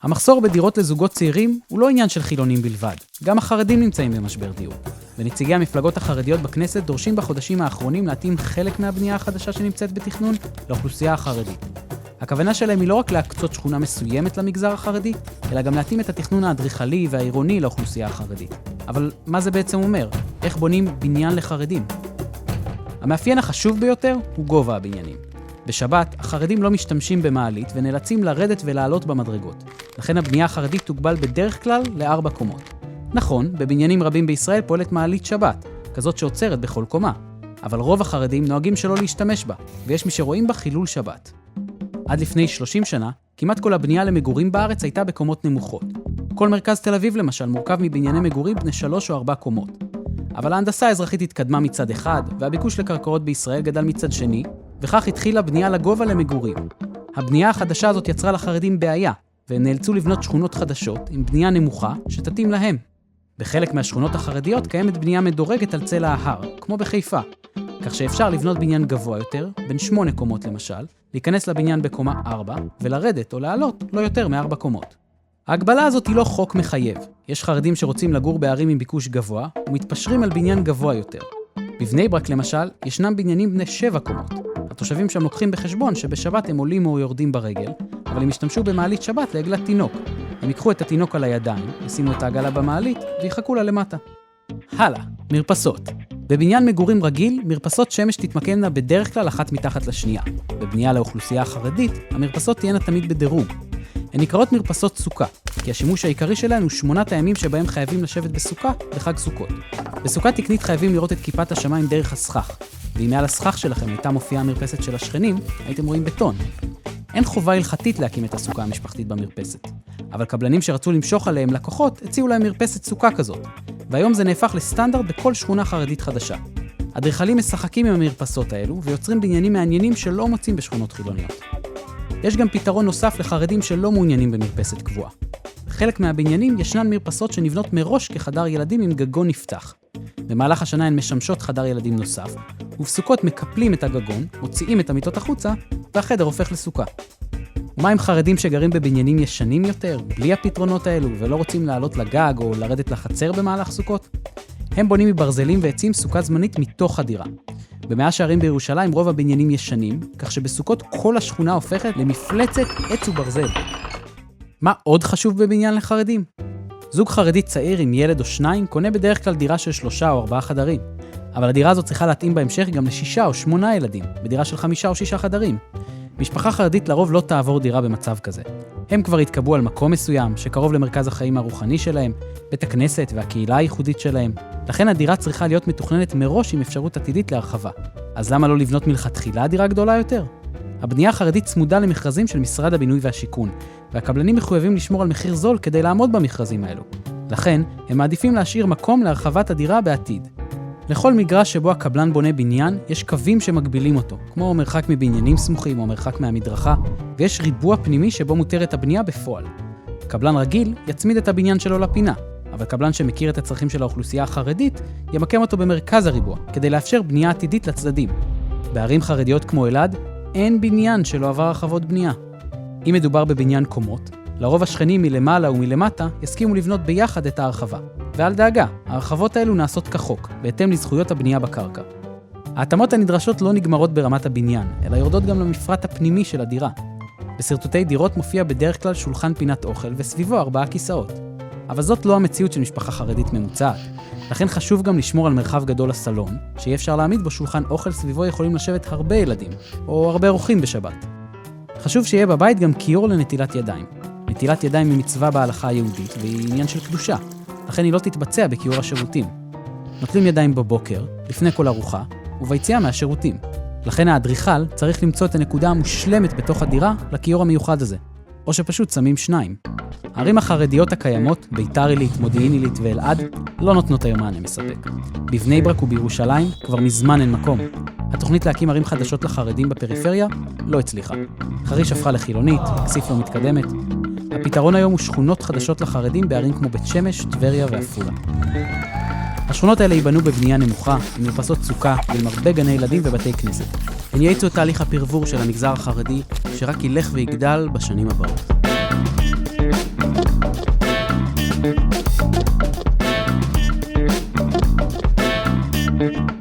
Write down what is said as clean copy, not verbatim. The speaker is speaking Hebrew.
המחסור בדירות לזוגות צעירים הוא לא עניין של חילונים בלבד. גם החרדים נמצאים במשבר דיור. ונציגי המפלגות החרדיות בכנסת דורשים בחודשים האחרונים להתאים חלק מהבנייה החדשה שנמצאת בתכנון לאוכלוסייה החרדית. הכוונה שלהם היא לא רק להקצות שכונה מסוימת למגזר החרדי, אלא גם להתאים את התכנון האדריכלי והעירוני לאוכלוסייה החרדית. אבל מה זה בעצם אומר? איך בונים בניין לחרדים? המאפיין החשוב ביותר הוא גובה הבניינים. בשבת, החרדים לא משתמשים במעלית ונאלצים לרדת ולעלות במדרגות. לכן הבנייה החרדית תוגבל בדרך כלל ל4 קומות. נכון, בבניינים רבים בישראל פועלת מעלית שבת, כזאת שעוצרת בכל קומה. אבל רוב החרדים נוהגים שלא להשתמש בה, ויש מי שרואים בה חילול שבת. עד לפני 30 שנה, כמעט כל הבנייה למגורים בארץ הייתה בקומות נמוכות. כל מרכז תל אביב למשל מורכב מבנייני מגורים בני 3 או 4 קומות. אבל ההנדסה האזרחית התקדמה מצד אחד, והביקוש לקרקעות בישראל גדל מצד שני, וכך התחילה בנייה לגובה למגורים. הבנייה החדשה הזאת יצרה לחרדים בעיה, והם נאלצו לבנות שכונות חדשות עם בנייה נמוכה שתתאים להם. בחלק מהשכונות החרדיות קיימת בנייה מדורגת על צלע ההר, כמו בחיפה, כך שאפשר לבנות בניין גבוה יותר, בין 8 קומות למשל, להיכנס לבניין בקומה 4, ולרדת או לעלות לא יותר מ4 קומות. ההגבלה הזאת היא לא חוק מחייב. יש חרדים שרוצים לגור בערים עם ביקוש גבוה, ומתפשרים על בניין גבוה יותר. בבני ברק למשל, ישנם בניינים בני 7 קומות. התושבים שם לוקחים בחשבון שבשבת הם עולים או יורדים ברגל, אבל הם ישתמשו במעלית שבת לעגלת תינוק. הם ייקחו את התינוק על הידיים, ישימו את העגלה במעלית, ויחכו לה למטה. הלאה, מרפסות. בבניין מגורים רגיל, מרפסות שמש תתמקמנה בדרך כלל אחת מתחת לשנייה. בבנייה לאוכלוסייה החרדית, המרפסות תהיינה תמיד בדירוג. הן נקראות מרפסות סוכה, כי השימוש העיקרי שלהן הוא 8 הימים שבהם חייבים לשבת בסוכה בחג סוכות. בסוכה תקנית חייבים לראות את כיפת השמיים דרך הסכך, ואם מעל הסכך שלכם הייתה מופיעה המרפסת של השכנים, הייתם רואים בטון. אין חובה הלכתית להקים את הסוכה המשפחתית במרפסת, אבל קבלנים שרצו למשוך עליהם לקוחות הציעו להם מרפסת סוכה כזאת, והיום זה נהפך לסטנדרט בכל שכונה חרדית חדשה. אדריכלים משחקים עם המרפסות האלו ויוצרים בניינים מעניינים שלא מוצאים בשכונות חילוניות. יש גם פתרון נוסף לחרדים שלא מעוניינים במרפסת קבועה. בחלק מהבניינים ישנן מרפסות שנבנות מראש כחדר ילדים עם גגון נפתח. במהלך השנה הן משמשות חדר ילדים נוסף, ובסוכות מקפלים את הגגון, מוציאים את המיטות החוצה, והחדר הופך לסוכה. ומה עם חרדים שגרים בבניינים ישנים יותר, בלי הפתרונות האלו, ולא רוצים לעלות לגג או לרדת לחצר במהלך סוכות? הם בונים מברזלים ועצים סוכה זמנית מתוך הדירה. במאה שערים בירושלים רוב הבניינים ישנים, כך שבסוכות כל השכונה הופכת למפלצת עץ וברזל. מה עוד חשוב בבניין לחרדים? זוג חרדי צעיר עם ילד או 2 קונה בדרך כלל דירה של 3 או 4 חדרים. אבל הדירה הזאת צריכה להתאים בהמשך גם ל6 או 8 ילדים, בדירה של 5 או 6 חדרים. משפחה חרדית לרוב לא תעבור דירה במצב כזה. הם כבר התקבעו על מקום מסוים שקרוב למרכז החיים הרוחני שלהם, בית הכנסת והקהילה הייחודית שלהם. לכן הדירה צריכה להיות מתוכננת מראש עם אפשרות עתידית להרחבה. אז למה לא לבנות מלכתחילה דירה גדולה יותר? הבנייה החרדית צמודה למכרזים של משרד הבינוי והשיכון, והקבלנים מחויבים לשמור על מחיר זול כדי לעמוד במכרזים האלו. לכן, הם מעדיפים להשאיר מקום להרחבת הדירה בעתיד. לכל מגרש שבו הקבלן בונה בניין, יש קווים שמגבילים אותו, כמו מרחק מבניינים סמוכים או מרחק מהמדרכה, ויש ריבוע פנימי שבו מותרת הבנייה בפועל. קבלן רגיל יצמיד את הבניין שלו לפינה, אבל קבלן שמכיר את הצרכים של האוכלוסייה החרדית, ימקם אותו במרכז הריבוע, כדי לאפשר בנייה עתידית לצדדים. בערים חרדיות כמו אלעד, אין בניין שלא עבר הרחבות בנייה. אם מדובר בבניין קומות, לרוב השכנים מלמעלה ומלמטה יסכימו לבנות ביחד את ההרחבה. ועל דאגה, ההרחבות האלו נעשות כחוק, בהתאם לזכויות הבנייה בקרקע. ההתאמות הנדרשות לא נגמרות ברמת הבניין, אלא יורדות גם למפרט הפנימי של הדירה. בסרטוטי דירות מופיע בדרך כלל שולחן פינת אוכל וסביבו 4 כיסאות. אבל זאת לא המציאות של משפחה חרדית ממוצעת. לכן חשוב גם לשמור על מרחב גדול לסלון, שיהיה אפשר להעמיד בו שולחן אוכל סביבו יכולים לשבת הרבה ילדים, או הרבה אורחים בשבת. חשוב שיהיה בבית גם כיור לנטילת ידיים. נטילת ידיים היא מצווה בהלכה היהודית והיא עניין של קדושה, לכן היא לא תתבצע בכיור השירותים. נוטלים ידיים בבוקר, לפני כל ארוחה, וביציאה מהשירותים. לכן האדריכל צריך למצוא את הנקודה המושלמת בתוך הדירה לכיור המיוחד הזה, או שפשוט שמים 2. הערים החרדיות הקיימות, ביתר עילית, מודיעין עילית ואלעד, לא נותנות היום מענה מספק. בבני ברק ובירושלים כבר מזמן אין מקום. התוכנית להקים ערים חדשות לחרדים בפריפריה לא הצליחה. חריש הפכה לחילונית, כסיף לא מתקדמת. הפתרון היום הוא שכונות חדשות לחרדים בערים כמו בית שמש, טבריה ועפולה. השכונות האלה ייבנו בבנייה נמוכה, עם מרפסות סוכה ועם הרבה גני ילדים ובתי כנסת. הן יאיצו את תהליך הפרבור של המגזר החרדי, שרק ילך ויגדל בשנים הבאות. שלנו.